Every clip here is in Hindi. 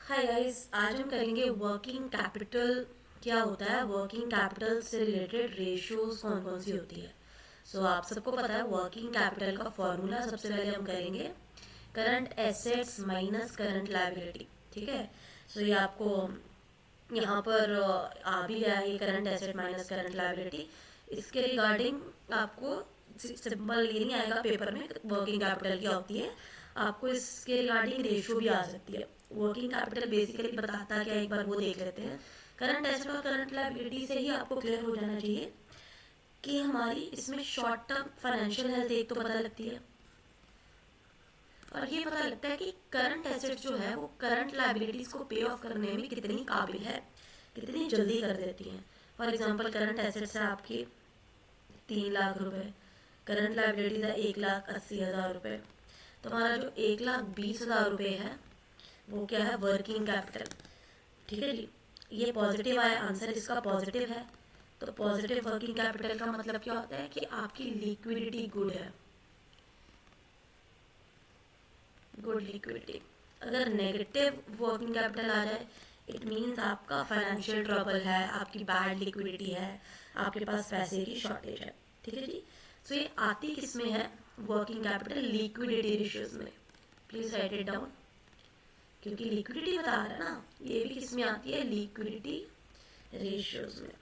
हाय गाइस, आज हम करेंगे वर्किंग कैपिटल क्या होता है। वर्किंग कैपिटल से रिलेटेड रेशियोज कौन कौन सी होती है। आप सबको पता है वर्किंग कैपिटल का फॉर्मूला। सबसे पहले हम करेंगे current assets minus current liability. ठीक है। ये आपको यहाँ पर आ भी गया है, current asset minus current liability. इसके रिगार्डिंग आपको सिंपल ये नहीं आएगा पेपर में वर्किंग कैपिटल क्या होती है, आपको इसके रिगार्डिंग रेशियो भी आ सकती है। वर्किंग कैपिटल बेसिकली बताता क्या, एक बार वो देख लेते हैं। करंट एसेट और करंट लायबिलिटी से ही आपको क्लियर हो जाना चाहिए कि हमारी इसमें शॉर्ट टर्म फाइनेंशियल हेल्थ एक तो पता लगती है, और ये पता लगता है कि करंट एसेट जो है वो करंट लायबिलिटीज को पे ऑफ करने में कितनी काबिल है, कितनी जल्दी कर देती हैं। फॉर एग्जांपल करंट एसेट्स है आपकी 3 लाख रुपए, करंट लायबिलिटीज है 1,80,000 रुपये। तो हमारा जो 1,20,000 रुपये है वो क्या है, वर्किंग कैपिटल। ठीक है जी, ये पॉजिटिव आया आंसर, इसका पॉजिटिव है। तो पॉजिटिव वर्किंग कैपिटल का मतलब क्या होता है कि आपकी लिक्विडिटी गुड है, गुड लिक्विडिटी। अगर नेगेटिव वर्किंग कैपिटल आ जाए इट मीन्स आपका फाइनेंशियल ट्रबल है, आपकी बैड लिक्विडिटी है, आपके पास पैसे की शॉर्टेज है। ठीक है जी। ये आती किस में है, वर्किंग कैपिटल लिक्विडिटी रेशियोज में। प्लीज राइट इट डाउन, क्योंकि लिक्विडिटी बता रहा है ना, ये भी किस में आती है, लिक्विडिटी रेशियोज में।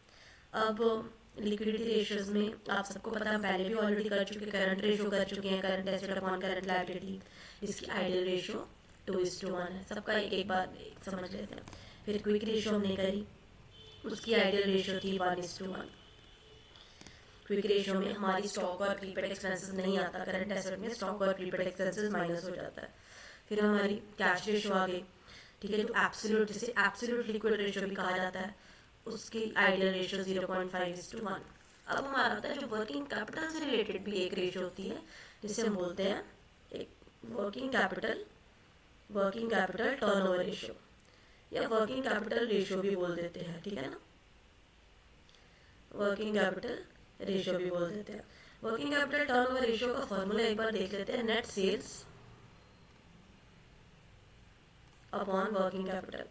अब लिक्विडिटी रेशियोज में आप सबको पता है, पहले भी ऑलरेडी कर चुके, करंट रेशियो कर चुके हैं, current asset upon current liability. इसकी आइडियल रेशियो 2:1 है, सबका एक एक बार समझ लेते हैं। फिर क्विक रेशियो हमने करी, उसकी आइडियल रेशियो थी 1:1। क्विक रेशियो में हमारी स्टॉक और प्रीपेड एक्सपेंसेस नहीं आता, करंट एसेट में स्टॉक और प्रीपेड एक्सपेंसेस माइनस हो जाता है। फिर हमारी कैश रेशियो आ गई। ठीक है, जो एब्सोल्यूट, जिसे एब्सोल्यूट लिक्विड रेशियो भी कहा जाता है, उसकी आइडियल रेशियो 0.5:1। अब हमारा होता है जो वर्किंग कैपिटल से रिलेटेड भी एक रेशियो होती है, जिसे हम बोलते हैं एक वर्किंग कैपिटल टर्नओवर रेशियो, या वर्किंग कैपिटल रेशियो भी बोल देते हैं। ठीक है ना, वर्किंग कैपिटल रेशियो भी बोल देते हैं। वर्किंग कैपिटल टर्नओवर रेशियो का फॉर्मूला एक बार देख लेते हैं, net sales upon working capital.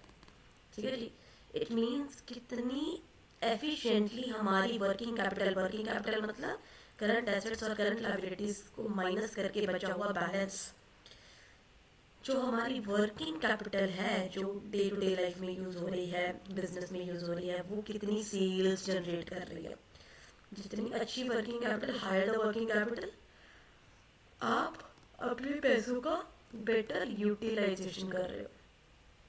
ठीक है जी, इट मीन्स कितनी एफिशिएंटली हमारी वर्किंग कैपिटल मतलब करंट एसेट्स और करंट लायबिलिटीज को माइनस करके बचा हुआ बैलेंस, जो हमारी वर्किंग कैपिटल है, जो डे टू डे लाइफ में यूज हो रही है, बिजनेस में यूज हो रही है, वो कितनी सेल्स जनरेट कर रही है। जितनी अच्छी working capital, higher the working capital, आप अपने पैसों का बेटर यूटिलाइजेशन कर रहे हो,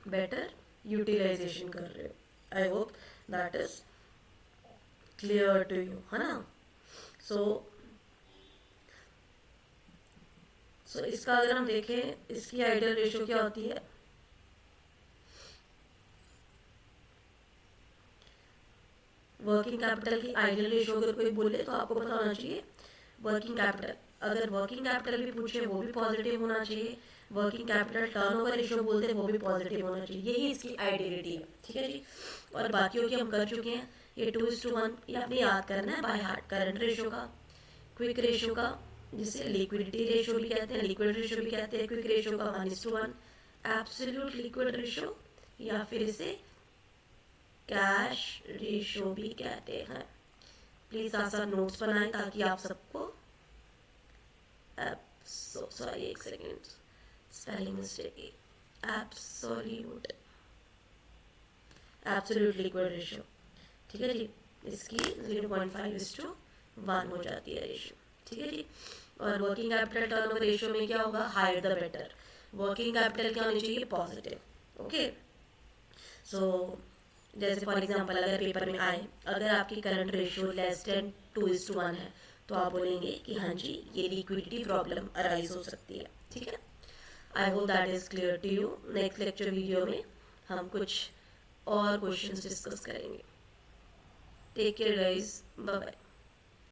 बेटर यूटिलाइजेशन कर रहे हो। I hope that is clear to you, है ना। सो इसका अगर हम देखें, इसकी आइडियल रेशियो क्या होती है, वर्किंग कैपिटल की आइडियल रेशियो अगर कोई बोले तो आपको पता होना चाहिए वर्किंग कैपिटल, अगर वर्किंग कैपिटल भी पूछे वो भी पॉजिटिव होना चाहिए, वर्किंग कैपिटल टर्नओवर रेशियो बोलते हैं वो भी पॉजिटिव होना चाहिए। यही इसकी आइडियलिटी है। ठीक है जी, और बाकियों की हम कर चुके हैं। ये 2:1 ये आपने याद करना है बाय हार्ट, करंट रेशियो का, क्विक रेशियो का, जिसे लिक्विडिटी रेशियो भी कहते हैं, लिक्विड रेशियो भी कहते हैं, क्विक रेशियो का 1:1, एब्सोल्यूट लिक्विड रेशियो, या फिर इसे कैश रेशियो भी कहते हैं। प्लीज साथ साथ नोट्स बनाएं ताकि आप सबको सॉरी एक second, spelling mistake, absolute liquid ratio. ठीक है जी, इसकी 0.5:1 हो जाती है रेशियो। ठीक है जी, और वर्किंग कैपिटल टर्नओवर रेशियो में क्या होगा, higher the better. Working capital क्या होनी चाहिए, पॉजिटिव। ओके, सो जैसे फॉर एग्जांपल अगर पेपर में आए, अगर आपकी करंट रेशियो लेस देन 2:1 है, तो आप बोलेंगे कि हाँ जी ये लिक्विडिटी प्रॉब्लम अराइज हो सकती है। ठीक है, I hope that is clear to you. Next lecture video में हम कुछ और क्वेश्चंस डिस्कस करेंगे। Take care guys, bye bye.